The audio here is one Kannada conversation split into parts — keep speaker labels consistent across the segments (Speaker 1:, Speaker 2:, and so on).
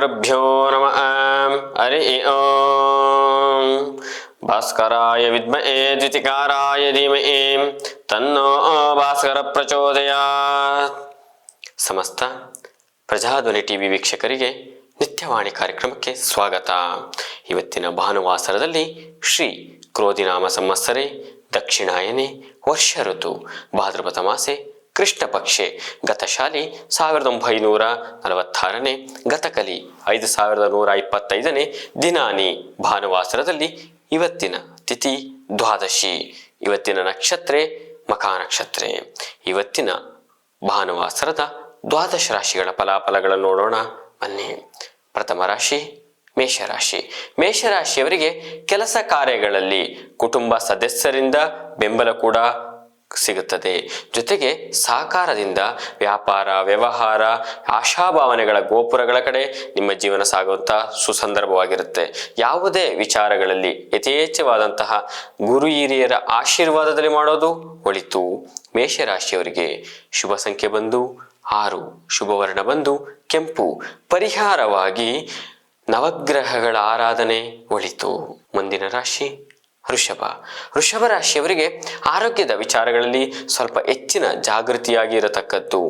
Speaker 1: ಗುರುಭ್ಯೋ ನಮಃ. ಹರಿ ಓಂ. ಭಾಸ್ಕರಾಯ ವಿದ್ಮಹೇ ದ್ಯುತಿಕಾರಾಯ ಧೀಮಹಿ ತನ್ನೋ ಭಾಸ್ಕರ ಪ್ರಚೋದಯಾತ್. ಸಮಸ್ತ ಪ್ರಜಾಧ್ವನಿ ಟಿವಿ ವೀಕ್ಷಕರಿಗೆ ನಿತ್ಯವಾಣಿ ಕಾರ್ಯಕ್ರಮಕ್ಕೆ ಸ್ವಾಗತ. ಇವತ್ತಿನ ಭಾನುವಾಸರದಲ್ಲಿ ಶ್ರೀ ಕ್ರೋಧಿನಾಮ ಸಂವತ್ಸರೆ ದಕ್ಷಿಣಾಯನೆ ವರ್ಷ ಋತು ಭಾದ್ರಪದ ಮಾಸೆ ಕೃಷ್ಣ ಪಕ್ಷೆ ಗತಶಾಲಿ 1946ನೇ ಗತಕಲಿ 5125ನೇ ದಿನಾನಿ ಭಾನುವಾಸರದಲ್ಲಿ ಇವತ್ತಿನ ತಿಥಿ ದ್ವಾದಶಿ. ಇವತ್ತಿನ ನಕ್ಷತ್ರೆ ಮಖಾ ನಕ್ಷತ್ರೆ. ಇವತ್ತಿನ ಭಾನುವಾಸರದ ದ್ವಾದಶ ರಾಶಿಗಳ ಫಲಾಫಲಗಳನ್ನು ನೋಡೋಣ ಬನ್ನಿ. ಪ್ರಥಮ ರಾಶಿ ಮೇಷರಾಶಿ. ಮೇಷರಾಶಿಯವರಿಗೆ ಕೆಲಸ ಕಾರ್ಯಗಳಲ್ಲಿ ಕುಟುಂಬ ಸದಸ್ಯರಿಂದ ಬೆಂಬಲ ಕೂಡ ಸಿಗುತ್ತದೆ. ಜೊತೆಗೆ ಸಹಕಾರದಿಂದ ವ್ಯಾಪಾರ ವ್ಯವಹಾರ ಆಶಾಭಾವನೆಗಳ ಗೋಪುರಗಳ ಕಡೆ ನಿಮ್ಮ ಜೀವನ ಸಾಗುವಂತಹ ಸುಸಂದರ್ಭವಾಗಿರುತ್ತೆ. ಯಾವುದೇ ವಿಚಾರಗಳಲ್ಲಿ ಯಥೇಚ್ಛವಾದಂತಹ ಗುರು ಹಿರಿಯರ ಆಶೀರ್ವಾದದಲ್ಲಿ ಮಾಡೋದು ಒಳಿತು. ಮೇಷರಾಶಿಯವರಿಗೆ ಶುಭ ಸಂಖ್ಯೆ ಬಂದು 6, ಶುಭವರ್ಣ ಬಂದು ಕೆಂಪು. ಪರಿಹಾರವಾಗಿ ನವಗ್ರಹಗಳ ಆರಾಧನೆ ಒಳಿತು. ಮುಂದಿನ ರಾಶಿ ವೃಷಭ. ವೃಷಭ ರಾಶಿಯವರಿಗೆ ಆರೋಗ್ಯದ ವಿಚಾರಗಳಲ್ಲಿ ಸ್ವಲ್ಪ ಹೆಚ್ಚಿನ ಜಾಗೃತಿಯಾಗಿ ಇರತಕ್ಕದ್ದು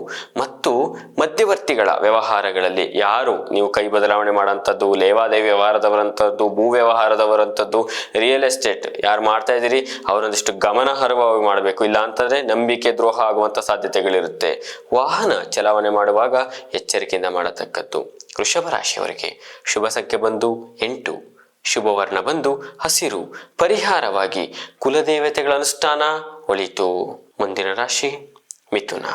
Speaker 1: ಮತ್ತು ಮಧ್ಯವರ್ತಿಗಳ ವ್ಯವಹಾರಗಳಲ್ಲಿ ಯಾರು ನೀವು ಕೈ ಬದಲಾವಣೆ ಮಾಡೋಂಥದ್ದು, ಲೇವಾದೇವಿ ವ್ಯವಹಾರದವರಂಥದ್ದು, ಭೂ ವ್ಯವಹಾರದವರಂಥದ್ದು, ರಿಯಲ್ ಎಸ್ಟೇಟ್ ಯಾರು ಮಾಡ್ತಾ ಇದ್ದೀರಿ ಅವರೊಂದಿಷ್ಟು ಗಮನಹರವಾಗಿ ಮಾಡಬೇಕು. ಇಲ್ಲ ಅಂತಂದ್ರೆ ನಂಬಿಕೆ ದ್ರೋಹ ಆಗುವಂಥ ಸಾಧ್ಯತೆಗಳಿರುತ್ತೆ. ವಾಹನ ಚಲಾವಣೆ ಮಾಡುವಾಗ ಎಚ್ಚರಿಕೆಯಿಂದ ಮಾಡತಕ್ಕದ್ದು. ವೃಷಭ ರಾಶಿಯವರಿಗೆ ಶುಭ ಸಂಖ್ಯೆ ಬಂದು 8, ಶುಭವರ್ಣ ಬಂದು ಹಸಿರು. ಪರಿಹಾರವಾಗಿ ಕುಲದೇವತೆಗಳ ಅನುಷ್ಠಾನ ಒಳಿತು. ಮುಂದಿನ ರಾಶಿ ಮಿಥುನ.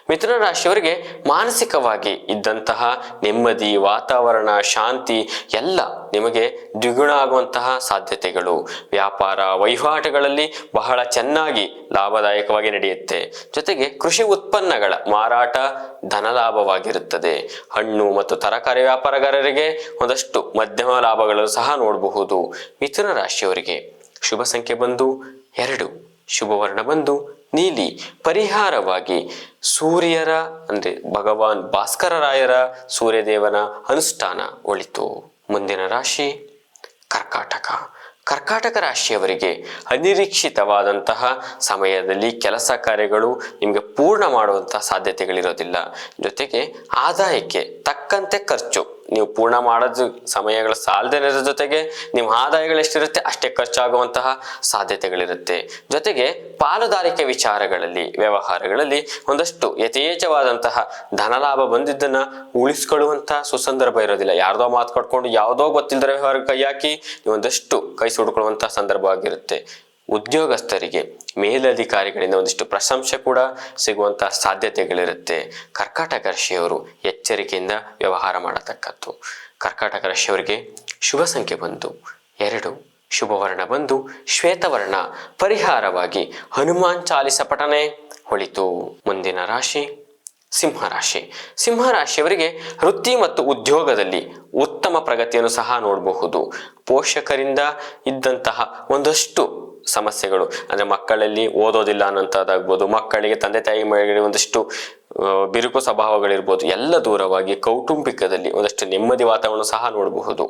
Speaker 1: ಮಿಥುನ ರಾಶಿಯವರಿಗೆ ಮಾನಸಿಕವಾಗಿ ಇದ್ದಂತಹ ನೆಮ್ಮದಿ, ವಾತಾವರಣ, ಶಾಂತಿ ಎಲ್ಲ ನಿಮಗೆ ದ್ವಿಗುಣ ಆಗುವಂತಹ ಸಾಧ್ಯತೆಗಳು. ವ್ಯಾಪಾರ ವಹಿವಾಟುಗಳಲ್ಲಿ ಬಹಳ ಚೆನ್ನಾಗಿ ಲಾಭದಾಯಕವಾಗಿ ನಡೆಯುತ್ತೆ. ಜೊತೆಗೆ ಕೃಷಿ ಉತ್ಪನ್ನಗಳ ಮಾರಾಟ ಧನಲಾಭವಾಗಿರುತ್ತದೆ. ಹಣ್ಣು ಮತ್ತು ತರಕಾರಿ ವ್ಯಾಪಾರಗಾರರಿಗೆ ಒಂದಷ್ಟು ಮಧ್ಯಮ ಲಾಭಗಳು ಸಹ ನೋಡಬಹುದು. ಮಿಥುನ ರಾಶಿಯವರಿಗೆ ಶುಭ ಸಂಖ್ಯೆ ಬಂದು 2, ಶುಭವರ್ಣ ಬಂದು ನೀಲಿ. ಪರಿಹಾರವಾಗಿ ಸೂರ್ಯರ ಅಂದ್ರೆ ಭಗವಾನ್ ಭಾಸ್ಕರರಾಯರ ಸೂರ್ಯದೇವನ ಅನುಷ್ಠಾನ ಒಳಿತು. ಮುಂದಿನ ರಾಶಿ ಕರ್ಕಾಟಕ. ಕರ್ಕಾಟಕ ರಾಶಿಯವರಿಗೆ ಅನಿರೀಕ್ಷಿತವಾದಂತಹ ಸಮಯದಲ್ಲಿ ಕೆಲಸ ಕಾರ್ಯಗಳು ನಿಮಗೆ ಪೂರ್ಣ ಮಾಡುವಂತಹ ಸಾಧ್ಯತೆಗಳಿರೋದಿಲ್ಲ. ಜೊತೆಗೆ ಆದಾಯಕ್ಕೆ ತಕ್ಕಂತೆ ಖರ್ಚು ನೀವು ಪೂರ್ಣ ಮಾಡೋದು ಸಮಯಗಳ ಸಾಲದೇ ಜೊತೆಗೆ ನಿಮ್ಮ ಆದಾಯಗಳು ಎಷ್ಟಿರುತ್ತೆ ಅಷ್ಟೇ ಖರ್ಚಾಗುವಂತಹ ಸಾಧ್ಯತೆಗಳಿರುತ್ತೆ. ಜೊತೆಗೆ ಪಾಲುದಾರಿಕೆ ವಿಚಾರಗಳಲ್ಲಿ ವ್ಯವಹಾರಗಳಲ್ಲಿ ಒಂದಷ್ಟು ಯಥೇಚ್ಛವಾದಂತಹ ಧನಲಾಭ ಬಂದಿದ್ದನ್ನ ಉಳಿಸ್ಕೊಳ್ಳುವಂತಹ ಸುಸಂದರ್ಭ ಇರೋದಿಲ್ಲ. ಯಾರ್ದೋ ಮಾತು ಕಟ್ಕೊಂಡು ಯಾವುದೋ ಗೊತ್ತಿಲ್ಲದ ವ್ಯವಹಾರ ಕೈ ಹಾಕಿ ಒಂದಷ್ಟು ಕೈ ಸುಡ್ಕೊಳ್ಳುವಂತಹ ಸಂದರ್ಭ ಆಗಿರುತ್ತೆ. ಉದ್ಯೋಗಸ್ಥರಿಗೆ ಮೇಲಧಿಕಾರಿಗಳಿಂದ ಒಂದಿಷ್ಟು ಪ್ರಶಂಸೆ ಕೂಡ ಸಿಗುವಂತಹ ಸಾಧ್ಯತೆಗಳಿರುತ್ತೆ. ಕರ್ಕಾಟಕ ರಾಶಿಯವರು ಎಚ್ಚರಿಕೆಯಿಂದ ವ್ಯವಹಾರ ಮಾಡತಕ್ಕದ್ದು. ಕರ್ಕಾಟಕ ರಾಶಿಯವರಿಗೆ ಶುಭ ಸಂಖ್ಯೆ ಬಂದು 2, ಶುಭವರ್ಣ ಬಂದು ಶ್ವೇತವರ್ಣ. ಪರಿಹಾರವಾಗಿ ಹನುಮಾನ್ ಚಾಲಿಸ ಪಠನೆ ಒಳಿತು. ಮುಂದಿನ ರಾಶಿ ಸಿಂಹರಾಶಿ. ಸಿಂಹರಾಶಿಯವರಿಗೆ ವೃತ್ತಿ ಮತ್ತು ಉದ್ಯೋಗದಲ್ಲಿ ಉತ್ತಮ ಪ್ರಗತಿಯನ್ನು ಸಹ ನೋಡಬಹುದು. ಪೋಷಕರಿಂದ ಇದ್ದಂತಹ ಒಂದಷ್ಟು ಸಮಸ್ಯೆಗಳು ಅಂದ್ರೆ ಮಕ್ಕಳಲ್ಲಿ ಓದೋದಿಲ್ಲ ಅನ್ನೋಂಥದ್ದಾಗ್ಬೋದು, ಮಕ್ಕಳಿಗೆ ತಂದೆ ತಾಯಿ ಮೇಲೆ ಒಂದಷ್ಟು ಬಿರುಕು ಸ್ವಭಾವಗಳಿರ್ಬೋದು, ಎಲ್ಲ ದೂರವಾಗಿ ಕೌಟುಂಬಿಕದಲ್ಲಿ ಒಂದಷ್ಟು ನೆಮ್ಮದಿ ವಾತಾವರಣ ಸಹ ನೋಡಬಹುದು.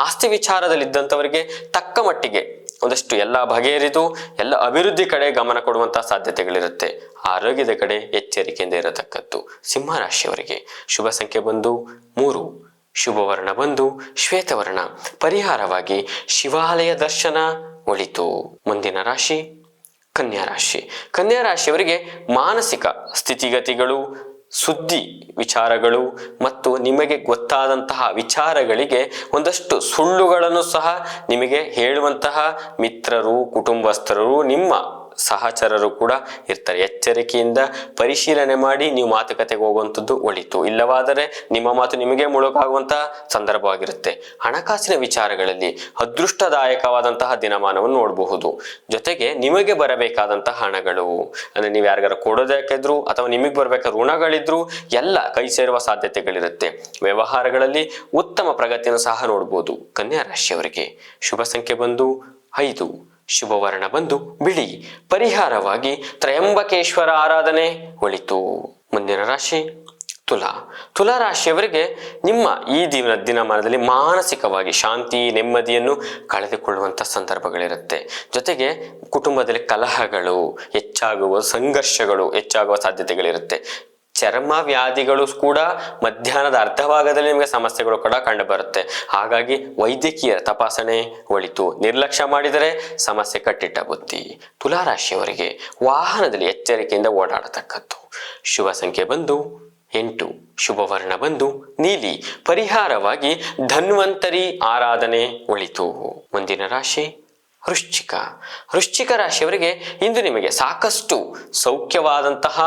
Speaker 1: ಆಸ್ತಿ ವಿಚಾರದಲ್ಲಿ ಇದ್ದಂಥವರಿಗೆ ತಕ್ಕ ಮಟ್ಟಿಗೆ ಒಂದಷ್ಟು ಎಲ್ಲ ಬಗೆಹರಿದು ಎಲ್ಲ ಅಭಿವೃದ್ಧಿ ಕಡೆ ಗಮನ ಕೊಡುವಂತಹ ಸಾಧ್ಯತೆಗಳಿರುತ್ತೆ. ಆರೋಗ್ಯದ ಕಡೆ ಎಚ್ಚರಿಕೆಯಿಂದ ಇರತಕ್ಕದ್ದು. ಸಿಂಹರಾಶಿಯವರಿಗೆ ಶುಭ ಸಂಖ್ಯೆ ಬಂದು 3, ಶುಭವರ್ಣ ಬಂದು ಶ್ವೇತವರ್ಣ. ಪರಿಹಾರವಾಗಿ ಶಿವಾಲಯ ದರ್ಶನ ಒಳಿತು. ಮುಂದಿನ ರಾಶಿ ಕನ್ಯಾ ರಾಶಿ. ಕನ್ಯಾ ರಾಶಿಯವರಿಗೆ ಮಾನಸಿಕ ಸ್ಥಿತಿಗತಿಗಳು, ಸುದ್ದಿ ವಿಚಾರಗಳು ಮತ್ತು ನಿಮಗೆ ಗೊತ್ತಾದಂತಹ ವಿಚಾರಗಳಿಗೆ ಒಂದಷ್ಟು ಸುಳ್ಳುಗಳನ್ನು ಸಹ ನಿಮಗೆ ಹೇಳುವಂತಹ ಮಿತ್ರರು, ಕುಟುಂಬಸ್ಥರು, ನಿಮ್ಮ ಸಹಚರರು ಕೂಡ ಇರ್ತಾರೆ. ಎಚ್ಚರಿಕೆಯಿಂದ ಪರಿಶೀಲನೆ ಮಾಡಿ ನೀವು ಮಾತುಕತೆಗೆ ಹೋಗುವಂಥದ್ದು ಒಳಿತು. ಇಲ್ಲವಾದರೆ ನಿಮ್ಮ ಮಾತು ನಿಮಗೆ ಮುಳುಗಾಗುವಂತಹ ಸಂದರ್ಭವಾಗಿರುತ್ತೆ. ಹಣಕಾಸಿನ ವಿಚಾರಗಳಲ್ಲಿ ಅದೃಷ್ಟದಾಯಕವಾದಂತಹ ದಿನಮಾನವನ್ನು ನೋಡಬಹುದು. ಜೊತೆಗೆ ನಿಮಗೆ ಬರಬೇಕಾದಂತಹ ಹಣಗಳು ಅಂದ್ರೆ ನೀವು ಯಾರಿಗಾರ ಕೊಡೋದಕ್ಕಿದ್ರು ಅಥವಾ ನಿಮಗೆ ಬರಬೇಕಾದ ಋಣಗಳಿದ್ರು ಎಲ್ಲ ಕೈ ಸೇರುವ ಸಾಧ್ಯತೆಗಳಿರುತ್ತೆ. ವ್ಯವಹಾರಗಳಲ್ಲಿ ಉತ್ತಮ ಪ್ರಗತಿಯನ್ನು ಸಹ ನೋಡಬಹುದು. ಕನ್ಯಾ ರಾಶಿಯವರಿಗೆ ಶುಭ ಸಂಖ್ಯೆ ಬಂದು 5, ಶುಭವರ್ಣ ಬಂದು ಬಿಳಿ. ಪರಿಹಾರವಾಗಿ ತ್ರಯಂಬಕೇಶ್ವರ ಆರಾಧನೆ ಒಳಿತು. ಮುಂದಿನ ರಾಶಿ ತುಲಾ ರಾಶಿಯವರಿಗೆ ನಿಮ್ಮ ಈ ದಿನಮಾನದಲ್ಲಿ ಮಾನಸಿಕವಾಗಿ ಶಾಂತಿ ನೆಮ್ಮದಿಯನ್ನು ಕಳೆದುಕೊಳ್ಳುವಂಥ ಸಂದರ್ಭಗಳಿರುತ್ತೆ. ಜೊತೆಗೆ ಕುಟುಂಬದಲ್ಲಿ ಕಲಹಗಳು ಹೆಚ್ಚಾಗುವ, ಸಂಘರ್ಷಗಳು ಹೆಚ್ಚಾಗುವ ಸಾಧ್ಯತೆಗಳಿರುತ್ತೆ. ಚರ್ಮ ವ್ಯಾಧಿಗಳು ಕೂಡ ಮಧ್ಯಾಹ್ನದ ಅರ್ಧ ಭಾಗದಲ್ಲಿ ನಿಮಗೆ ಸಮಸ್ಯೆಗಳು ಕೂಡ ಕಂಡು ಬರುತ್ತೆ. ಹಾಗಾಗಿ ವೈದ್ಯಕೀಯ ತಪಾಸಣೆ ಒಳಿತು. ನಿರ್ಲಕ್ಷ್ಯ ಮಾಡಿದರೆ ಸಮಸ್ಯೆ ಕಟ್ಟಿಟ್ಟ ಬುತ್ತಿ. ತುಲಾರಾಶಿಯವರಿಗೆ ವಾಹನದಲ್ಲಿ ಎಚ್ಚರಿಕೆಯಿಂದ ಓಡಾಡತಕ್ಕದ್ದು. ಶುಭ ಸಂಖ್ಯೆ ಬಂದು 8, ಶುಭವರ್ಣ ಬಂದು ನೀಲಿ. ಪರಿಹಾರವಾಗಿ ಧನ್ವಂತರಿ ಆರಾಧನೆ ಒಳಿತು. ಮುಂದಿನ ರಾಶಿ ವೃಶ್ಚಿಕ ರಾಶಿಯವರಿಗೆ ಇಂದು ನಿಮಗೆ ಸಾಕಷ್ಟು ಸೌಖ್ಯವಾದಂತಹ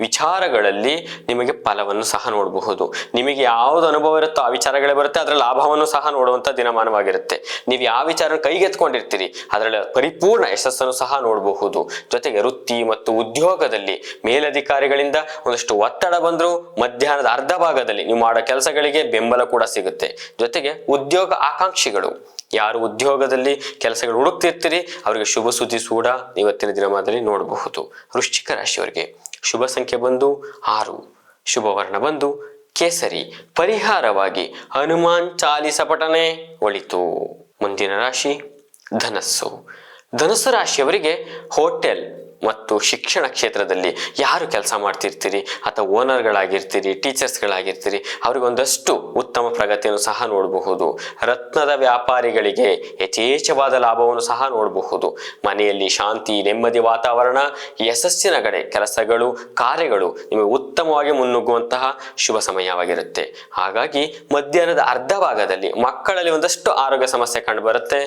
Speaker 1: ವಿಚಾರಗಳಲ್ಲಿ ನಿಮಗೆ ಫಲವನ್ನು ಸಹ ನೋಡಬಹುದು. ನಿಮಗೆ ಯಾವುದು ಅನುಭವ ಇರುತ್ತೋ ಆ ವಿಚಾರಗಳೇ ಬರುತ್ತೆ, ಅದರ ಲಾಭವನ್ನು ಸಹ ನೋಡುವಂಥ ದಿನಮಾನವಾಗಿರುತ್ತೆ. ನೀವು ಯಾವ ವಿಚಾರ ಕೈಗೆತ್ಕೊಂಡಿರ್ತೀರಿ ಅದರಲ್ಲಿ ಪರಿಪೂರ್ಣ ಯಶಸ್ಸನ್ನು ಸಹ ನೋಡಬಹುದು. ಜೊತೆಗೆ ವೃತ್ತಿ ಮತ್ತು ಉದ್ಯೋಗದಲ್ಲಿ ಮೇಲಧಿಕಾರಿಗಳಿಂದ ಒಂದಷ್ಟು ಒತ್ತಡ ಬಂದರೂ ಮಧ್ಯಾಹ್ನದ ಅರ್ಧ ಭಾಗದಲ್ಲಿ ನೀವು ಮಾಡೋ ಕೆಲಸಗಳಿಗೆ ಬೆಂಬಲ ಕೂಡ ಸಿಗುತ್ತೆ. ಜೊತೆಗೆ ಉದ್ಯೋಗ ಆಕಾಂಕ್ಷಿಗಳು, ಯಾರು ಉದ್ಯೋಗದಲ್ಲಿ ಕೆಲಸಗಳು ಹುಡುಕ್ತಿರ್ತೀರಿ ಅವರಿಗೆ ಶುಭ ಸುದ್ದಿ ಕೂಡ ಇವತ್ತಿನ ದಿನಮಾನದಲ್ಲಿ ನೋಡಬಹುದು. ವೃಶ್ಚಿಕ ರಾಶಿಯವರಿಗೆ ಶುಭ ಸಂಖ್ಯೆ ಬಂದು 6, ಶುಭವರ್ಣ ಬಂದು ಕೇಸರಿ. ಪರಿಹಾರವಾಗಿ ಹನುಮಾನ್ ಚಾಲಿಸ ಪಠನೆ ಒಳಿತು. ಮುಂದಿನ ರಾಶಿ ಧನಸ್ಸು ರಾಶಿಯವರಿಗೆ ಹೋಟೆಲ್ ಮತ್ತು ಶಿಕ್ಷಣ ಕ್ಷೇತ್ರದಲ್ಲಿ ಯಾರು ಕೆಲಸ ಮಾಡ್ತಿರ್ತೀರಿ ಅಥವಾ ಓನರ್ಗಳಾಗಿರ್ತೀರಿ, ಟೀಚರ್ಸ್ಗಳಾಗಿರ್ತೀರಿ, ಅವ್ರಿಗೊಂದಷ್ಟು ಉತ್ತಮ ಪ್ರಗತಿಯನ್ನು ಸಹ ನೋಡಬಹುದು. ರತ್ನದ ವ್ಯಾಪಾರಿಗಳಿಗೆ ಯಥೇಚ್ಛವಾದ ಲಾಭವನ್ನು ಸಹ ನೋಡಬಹುದು. ಮನೆಯಲ್ಲಿ ಶಾಂತಿ ನೆಮ್ಮದಿ ವಾತಾವರಣ, ಯಶಸ್ಸಿನ ಕಡೆ ಕೆಲಸಗಳು ಕಾರ್ಯಗಳು ನಿಮಗೆ ಉತ್ತಮವಾಗಿ ಮುನ್ನುಗ್ಗುವಂತಹ ಶುಭ ಸಮಯವಾಗಿರುತ್ತೆ. ಹಾಗಾಗಿ ಮಧ್ಯಾಹ್ನದ ಅರ್ಧ ಭಾಗದಲ್ಲಿ ಮಕ್ಕಳಲ್ಲಿ ಒಂದಷ್ಟು ಆರೋಗ್ಯ ಸಮಸ್ಯೆ ಕಂಡು ಬರುತ್ತೆ.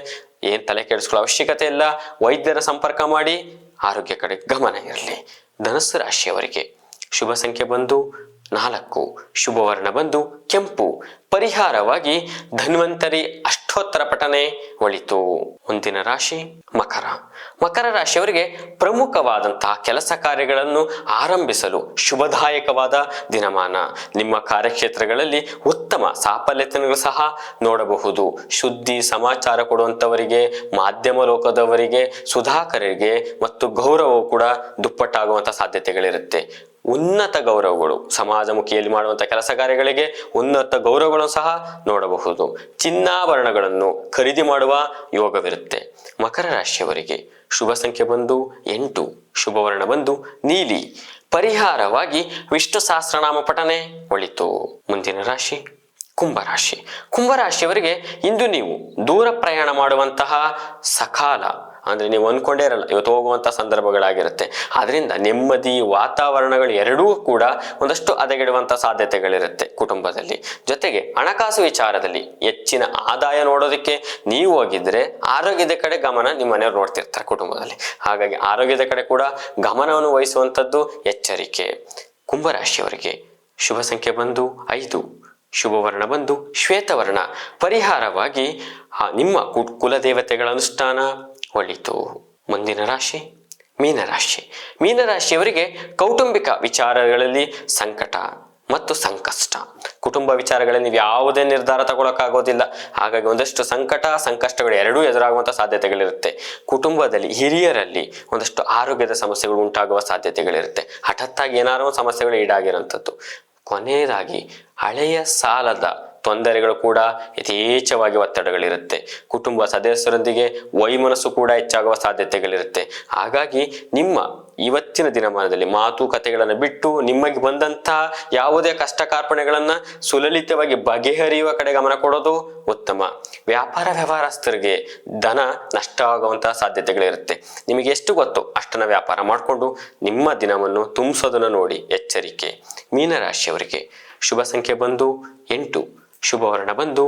Speaker 1: ಏನ್ ತಲೆ ಕೆಡಿಸ್ಕೊಳ್ಳೋ ಅವಶ್ಯಕತೆ ಇಲ್ಲ. ವೈದ್ಯರ ಸಂಪರ್ಕ ಮಾಡಿ ಆರೋಗ್ಯ ಕಡೆ ಗಮನ ಇರಲಿ. ಧನಸ್ಸು ರಾಶಿಯವರಿಗೆ ಶುಭ ಸಂಖ್ಯೆ ಬಂದು 4, ಶುಭವರ್ಣ ಬಂದು ಕೆಂಪು. ಪರಿಹಾರವಾಗಿ ಧನ್ವಂತರಿ ಅಷ್ಟೋತ್ತರ ಪಠನೆ ಒಳಿತು. ಮುಂದಿನ ರಾಶಿ ಮಕರ ರಾಶಿಯವರಿಗೆ ಪ್ರಮುಖವಾದಂತಹ ಕೆಲಸ ಕಾರ್ಯಗಳನ್ನು ಆರಂಭಿಸಲು ಶುಭದಾಯಕವಾದ ದಿನಮಾನ. ನಿಮ್ಮ ಕಾರ್ಯಕ್ಷೇತ್ರಗಳಲ್ಲಿ ಉತ್ತಮ ಸಾಫಲ್ಯತೆಯನ್ನು ಸಹ ನೋಡಬಹುದು. ಸುದ್ದಿ ಸಮಾಚಾರ ಕೊಡುವಂಥವರಿಗೆ, ಮಾಧ್ಯಮ ಲೋಕದವರಿಗೆ, ಸುಧಾಕರರಿಗೆ ಮತ್ತು ಗೌರವವು ಕೂಡ ದುಪ್ಪಟ್ಟಾಗುವಂಥ ಸಾಧ್ಯತೆಗಳಿರುತ್ತೆ. ಉನ್ನತ ಗೌರವಗಳು, ಸಮಾಜಮುಖಿಯಲ್ಲಿ ಮಾಡುವಂಥ ಕೆಲಸ ಕಾರ್ಯಗಳಿಗೆ ಉನ್ನತ ಗೌರವಗಳನ್ನು ಸಹ ನೋಡಬಹುದು. ಚಿನ್ನಾಭರಣಗಳನ್ನು ಖರೀದಿ ಮಾಡುವ ಯೋಗವಿರುತ್ತೆ. ಮಕರ ರಾಶಿಯವರಿಗೆ ಶುಭ ಸಂಖ್ಯೆ ಬಂದು 8, ಶುಭವರ್ಣ ಬಂದು ನೀಲಿ. ಪರಿಹಾರವಾಗಿ ವಿಷ್ಣು ಸಹಸ್ರನಾಮ ಪಠನೆ ಒಳಿತು. ಮುಂದಿನ ರಾಶಿ ಕುಂಭರಾಶಿಯವರಿಗೆ ಇಂದು ನೀವು ದೂರ ಪ್ರಯಾಣ ಮಾಡುವಂತಹ ಸಕಾಲ, ಅಂದ್ರೆ ನೀವು ಅನ್ಕೊಂಡೇ ಇರಲ್ಲ ಇವತ್ತು ಹೋಗುವಂತ ಸಂದರ್ಭಗಳಾಗಿರುತ್ತೆ. ಆದ್ರಿಂದ ನೆಮ್ಮದಿ ವಾತಾವರಣಗಳು ಎರಡೂ ಕೂಡ ಒಂದಷ್ಟು ಹದಗೆಡುವಂತ ಸಾಧ್ಯತೆಗಳಿರುತ್ತೆ ಕುಟುಂಬದಲ್ಲಿ. ಜೊತೆಗೆ ಹಣಕಾಸು ವಿಚಾರದಲ್ಲಿ ಹೆಚ್ಚಿನ ಆದಾಯ ನೋಡೋದಕ್ಕೆ ನೀವು ಹೋಗಿದ್ರೆ ಆರೋಗ್ಯದ ಕಡೆ ಗಮನ ನಿಮ್ಮ ಮನೆಯವ್ರು ನೋಡ್ತಿರ್ತಾರೆ ಕುಟುಂಬದಲ್ಲಿ. ಹಾಗಾಗಿ ಆರೋಗ್ಯದ ಕಡೆ ಕೂಡ ಗಮನವನ್ನು ವಹಿಸುವಂಥದ್ದು ಎಚ್ಚರಿಕೆ. ಕುಂಭರಾಶಿಯವರಿಗೆ ಶುಭ ಸಂಖ್ಯೆ ಬಂದು 5, ಶುಭವರ್ಣ ಬಂದು ಶ್ವೇತವರ್ಣ. ಪರಿಹಾರವಾಗಿ ನಿಮ್ಮ ಕುಲದೇವತೆಗಳ ಅನುಷ್ಠಾನ ಒಳಿತು. ಮುಂದಿನ ರಾಶಿ ಮೀನರಾಶಿಯವರಿಗೆ ಕೌಟುಂಬಿಕ ವಿಚಾರಗಳಲ್ಲಿ ಸಂಕಟ ಮತ್ತು ಸಂಕಷ್ಟ. ಕುಟುಂಬ ವಿಚಾರಗಳಲ್ಲಿ ನೀವು ಯಾವುದೇ ನಿರ್ಧಾರ ತಗೊಳಕ್ಕಾಗೋದಿಲ್ಲ. ಹಾಗಾಗಿ ಒಂದಷ್ಟು ಸಂಕಷ್ಟಗಳು ಎರಡೂ ಎದುರಾಗುವಂಥ ಸಾಧ್ಯತೆಗಳಿರುತ್ತೆ. ಕುಟುಂಬದಲ್ಲಿ ಹಿರಿಯರಲ್ಲಿ ಒಂದಷ್ಟು ಆರೋಗ್ಯದ ಸಮಸ್ಯೆಗಳು ಉಂಟಾಗುವ ಸಾಧ್ಯತೆಗಳಿರುತ್ತೆ. ಹಠಾತ್ತಾಗಿ ಏನಾದರೂ ಸಮಸ್ಯೆಗಳು ಈಡಾಗಿರುವಂಥದ್ದು. ಕೊನೆಯದಾಗಿ ಹಳೆಯ ಸಾಲದ ತೊಂದರೆಗಳು ಕೂಡ ಯಥೇಚ್ಛವಾಗಿ ಒತ್ತಡಗಳಿರುತ್ತೆ. ಕುಟುಂಬ ಸದಸ್ಯರೊಂದಿಗೆ ವೈಮನಸ್ಸು ಕೂಡ ಹೆಚ್ಚಾಗುವ ಸಾಧ್ಯತೆಗಳಿರುತ್ತೆ. ಹಾಗಾಗಿ ನಿಮ್ಮ ಇವತ್ತಿನ ದಿನಮಾನದಲ್ಲಿ ಮಾತುಕತೆಗಳನ್ನು ಬಿಟ್ಟು ನಿಮಗೆ ಬಂದಂತಹ ಯಾವುದೇ ಕಷ್ಟ ಕಾರ್ಪಣೆಗಳನ್ನ ಸುಲಲಿತವಾಗಿ ಬಗೆಹರಿಯುವ ಕಡೆ ಗಮನ ಕೊಡೋದು ಉತ್ತಮ. ವ್ಯಾಪಾರ ವ್ಯವಹಾರಸ್ಥರಿಗೆ ಧನ ನಷ್ಟ ಆಗುವಂತಹ ಸಾಧ್ಯತೆಗಳಿರುತ್ತೆ. ನಿಮಗೆ ಎಷ್ಟು ಗೊತ್ತೋ ಅಷ್ಟನ್ನ ವ್ಯಾಪಾರ ಮಾಡಿಕೊಂಡು ನಿಮ್ಮ ದಿನವನ್ನು ತುಂಬಿಸೋದನ್ನ ನೋಡಿ ಎಚ್ಚರಿಕೆ. ಮೀನರಾಶಿಯವರಿಗೆ ಶುಭ ಸಂಖ್ಯೆ ಬಂದು 8, ಶುಭವರ್ಣ ಬಂದು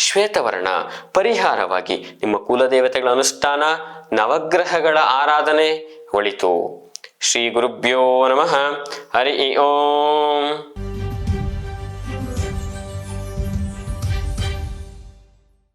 Speaker 1: ಶ್ವೇತವರ್ಣ. ಪರಿಹಾರವಾಗಿ ನಿಮ್ಮ ಕುಲದೇವತೆಗಳ ಅನುಷ್ಠಾನ, ನವಗ್ರಹಗಳ ಆರಾಧನೆ ಒಳಿತು. ಶ್ರೀ ಗುರುಭ್ಯೋ ನಮಃ. ಹರಿ ಓಂ.